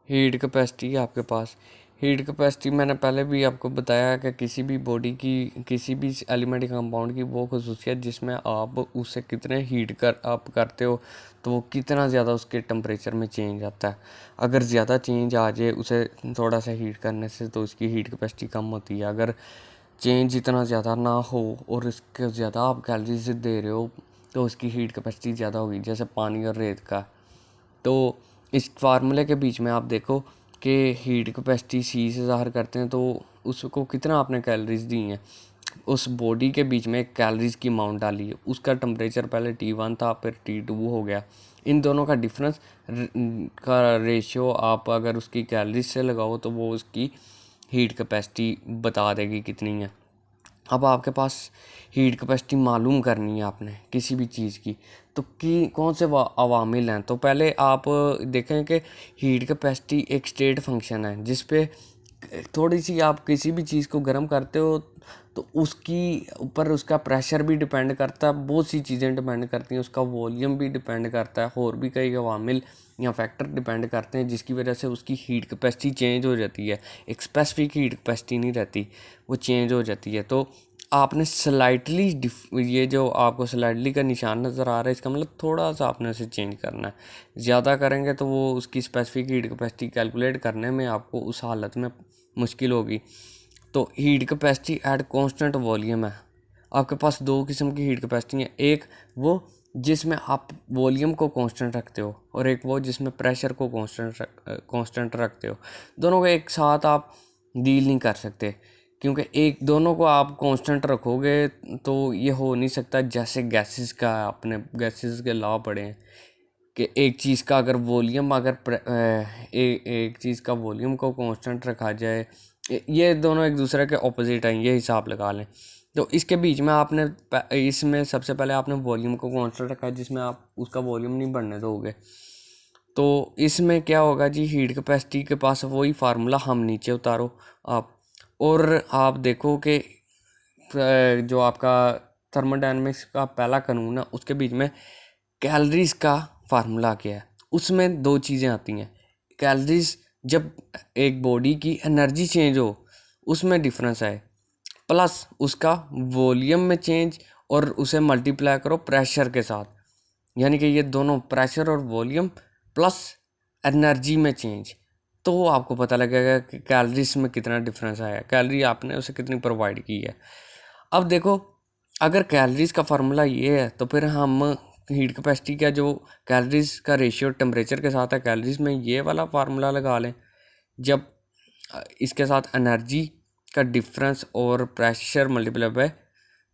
Heat capacity है आपके पास। Heat capacity मैंने पहले भी आपको बताया कि किसी भी बॉडी की, किसी भी एलिमेंट कंपाउंड की वो खसूसियत जिसमें आप उसे कितने हीट कर आप करते हो तो वो कितना ज़्यादा उसके टेम्परेचर में चेंज आता है। अगर ज़्यादा चेंज आ जाए उसे थोड़ा सा हीट करने से तो उसकी हीट कैपेसिटी कम होती है। अगर चेंज इतना ज़्यादा ना हो और इसके ज़्यादा आप कैलोरीज दे रहे हो तो उसकी हीट कैपेसिटी ज़्यादा होगी, जैसे पानी और रेत का। तो इस फार्मूले के बीच में आप देखो कि हीट कैपेसिटी सी से ज़ाहिर करते हैं तो उसको कितना आपने कैलोरीज दी हैं, उस बॉडी के बीच में कैलोरीज की अमाउंट डाली है, उसका टेम्परेचर पहले T1 था फिर T2 हो गया। इन दोनों का डिफरेंस का रेशियो आप अगर उसकी कैलोरीज से लगाओ तो वो उसकी हीट कैपेसिटी बता देगी कितनी है। अब आपके पास हीट कैपेसिटी मालूम करनी है आपने किसी भी चीज़ की, तो कि कौन से अवामिल हैं। तो पहले आप देखें कि हीट कैपेसिटी एक स्टेट फंक्शन है जिस पे थोड़ी सी आप किसी भी चीज़ को गर्म करते हो तो उसकी ऊपर उसका प्रेशर भी डिपेंड करता है, बहुत सी चीज़ें डिपेंड करती हैं, उसका वॉल्यूम भी डिपेंड करता है, और भी कई अवामिल या फैक्टर डिपेंड करते हैं जिसकी वजह से उसकी हीट कैपेसिटी चेंज हो जाती है। एक स्पेसिफिक हीट कैपेसिटी नहीं रहती, वो चेंज हो जाती है। तो आपने स्लाइटली ये जो आपको स्लाइटली का निशान नज़र आ रहा है इसका मतलब थोड़ा सा आपने उसे चेंज करना है। ज़्यादा करेंगे तो वो उसकी स्पेसिफिक हीट कैपेसिटी कैलकुलेट करने में आपको उस हालत में मुश्किल होगी। तो heat capacity at constant volume है। आपके पास दो किस्म की हीट कैपेसिटी है, एक वो जिसमें आप वॉल्यूम को कांस्टेंट रखते हो और एक वो जिसमें प्रेशर को कांस्टेंट रखते हो। दोनों को एक साथ आप डील नहीं कर सकते, क्योंकि एक दोनों को आप कांस्टेंट रखोगे तो ये हो नहीं सकता। जैसे गैसेस का आपने गैसेस के लॉ पढ़े हैं कि एक चीज़ का अगर वॉल्यूम एक चीज़ का वॉल्यूम को कांस्टेंट रखा जाए, ये दोनों एक दूसरे के ऑपोजिट हैं, ये हिसाब लगा लें। तो इसके बीच में आपने इसमें सबसे पहले आपने वॉल्यूम को कांस्टेंट रखा है जिसमें आप उसका वॉल्यूम नहीं बढ़ने दोगे। तो इसमें क्या होगा जी, हीट कैपेसिटी के पास वही फार्मूला हम नीचे उतारो आप, और आप देखो कि जो आपका थर्मोडायनेमिक्स का पहला कानून है उसके बीच में कैलोरीज का फार्मूला क्या है। उसमें दो चीज़ें आती हैं। कैलोरीज जब एक बॉडी की एनर्जी चेंज हो उसमें डिफरेंस आए, प्लस उसका वॉल्यूम में चेंज, और उसे मल्टीप्लाई करो प्रेशर के साथ, यानी कि ये दोनों प्रेशर और वॉल्यूम प्लस एनर्जी में चेंज, तो आपको पता लगेगा कि कैलोरीज में कितना डिफरेंस आया, कैलोरी आपने उसे कितनी प्रोवाइड की है। अब देखो, अगर कैलोरीज का फार्मूला ये है तो फिर हम हीट कैपेसिटी का जो कैलोरीज का रेशियो टेम्परेचर के साथ है कैलोरीज में, ये वाला फार्मूला लगा लें। जब इसके साथ एनर्जी का डिफरेंस और प्रेशर मल्टीप्लाई बाय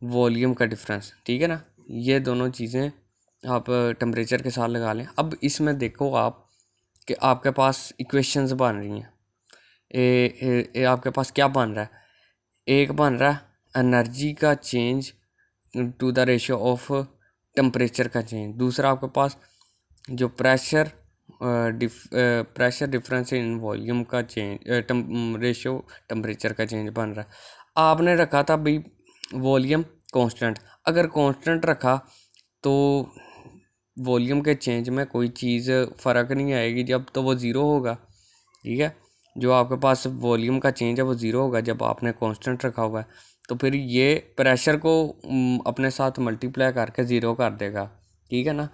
वॉल्यूम का डिफरेंस, ठीक है ना, ये दोनों चीज़ें आप टेम्परेचर के साथ लगा लें। अब इसमें देखो आप कि आपके पास इक्वेशंस बन रही हैं। आपके पास क्या बन रहा है, एक बन रहा है एनर्जी का change to the ratio of temperature का चेंज, दूसरा आपके पास जो प्रेशर डिफरेंस इन वॉल्यूम का चेंज रेशियो टेम्परेचर का चेंज बन रहा है। आपने रखा था भाई वॉल्यूम कांस्टेंट, अगर कांस्टेंट रखा तो वॉल्यूम के चेंज में कोई चीज़ फ़र्क नहीं आएगी, जब तो वो ज़ीरो होगा, ठीक है। जो आपके पास वॉल्यूम का चेंज है वो ज़ीरो होगा जब आपने कांस्टेंट रखा हुआ है। तो फिर ये प्रेशर को अपने साथ मल्टीप्लाई करके ज़ीरो कर देगा, ठीक है ना।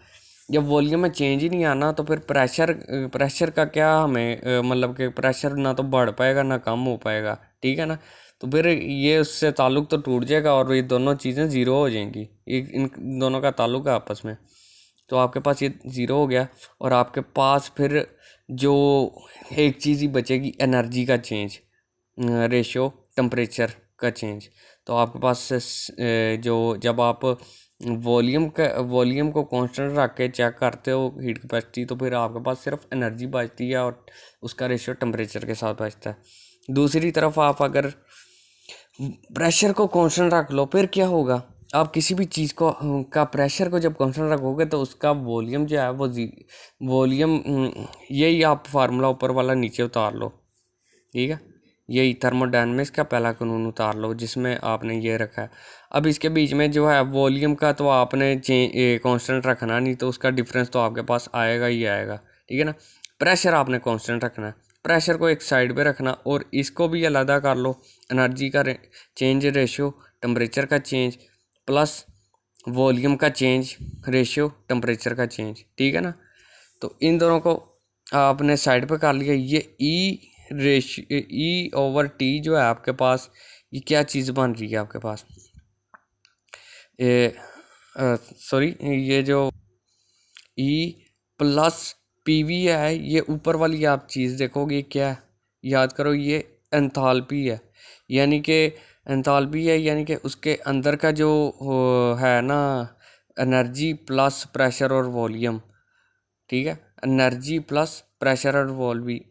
जब वॉल्यूम में चेंज ही नहीं आना तो फिर प्रेशर का क्या हमें मतलब कि प्रेशर ना तो बढ़ पाएगा ना कम हो पाएगा, ठीक है ना। तो फिर ये उससे ताल्लुक़ तो टूट जाएगा और ये दोनों चीज़ें ज़ीरो हो जाएंगी, इन दोनों का ताल्लुक़ है आपस में। तो आपके पास ये ज़ीरो हो गया और आपके पास फिर जो एक चीज़ ही बचेगी, एनर्जी का चेंज रेशियो टेम्परेचर का चेंज। तो आपके पास जो जब आप वॉल्यूम को कांस्टेंट रख के चेक करते हो हीट कैपेसिटी, तो फिर आपके पास सिर्फ एनर्जी बचती है और उसका रेशियो टेम्परेचर के साथ बचता है। दूसरी तरफ आप अगर प्रेशर को कांस्टेंट रख लो फिर क्या होगा, आप किसी भी चीज़ को का प्रेशर को जब कांस्टेंट रखोगे तो उसका वॉल्यूम जो है वो वॉल्यूम, यही आप फार्मूला ऊपर वाला नीचे उतार लो, ठीक है। यही थर्मोडायनेमिक्स का पहला कानून उतार लो जिसमें आपने ये रखा है। अब इसके बीच में जो है वॉल्यूम का तो आपने कांस्टेंट रखना नहीं, तो उसका डिफरेंस तो आपके पास आएगा ही आएगा, ठीक है ना। प्रेशर आपने कांस्टेंट रखना है, प्रेशर को एक साइड पे रखना और इसको भी अलग कर लो। एनर्जी का चेंज रेशियो, टेम्परेचर का चेंज प्लस वॉल्यूम का चेंज रेशियो, टेम्परेचर का चेंज, ठीक है ना। तो इन दोनों को आपने साइड पे कर लिया। ये E/T जो है आपके पास, ये क्या चीज़ बन रही है आपके पास, ये सॉरी, ये जो E+PV है, ये ऊपर वाली आप चीज़ देखोगे क्या है, याद करो ये एंथैल्पी है। यानी कि एंथैल्पी है यानी कि उसके अंदर का जो है ना, एनर्जी प्लस प्रेशर और वॉल्यूम, ठीक है। एनर्जी प्लस प्रेशर और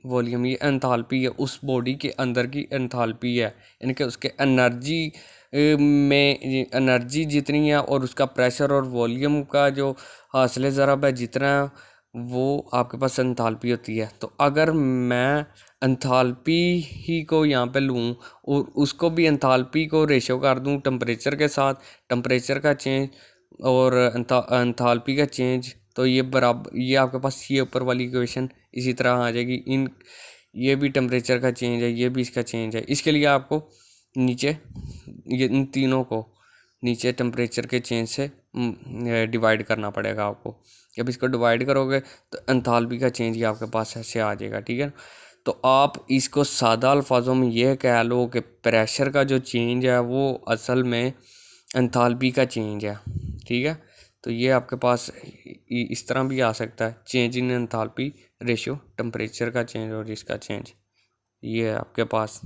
वॉल्यूम, ये एंथैल्पी है, उस बॉडी के अंदर की एंथैल्पी है। यानी कि उसके एनर्जी में एनर्जी जितनी है और उसका प्रेशर और वॉल्यूम का जो हासिल ज़रब है जितना, वो आपके पास एंथैल्पी होती है। तो अगर मैं एंथैल्पी ही को यहाँ पे लूँ और उसको भी एंथैल्पी को रेशो कर दूँ टेम्परेचर के साथ, टेम्परेचर का चेंज और एंथैल्पी का चेंज, तो ये बराबर, ये आपके पास ये ऊपर वाली इक्वेशन इसी तरह आ जाएगी। इन ये भी टेम्परेचर का चेंज है, ये भी इसका चेंज है। इसके लिए आपको नीचे ये इन तीनों को नीचे टेम्परेचर के चेंज से डिवाइड करना पड़ेगा आपको। जब इसको डिवाइड करोगे तो एंथैल्पी का चेंज ही आपके पास ऐसे आ जाएगा, ठीक है। तो आप इसको सादा अल्फाजों में यह कह लो कि प्रेशर का जो चेंज है वो असल में एंथैल्पी का चेंज है, ठीक है। तो ये आपके पास इस तरह भी आ सकता है, change in enthalpy ratio, temperature का चेंज और इसका चेंज, ये है आपके पास।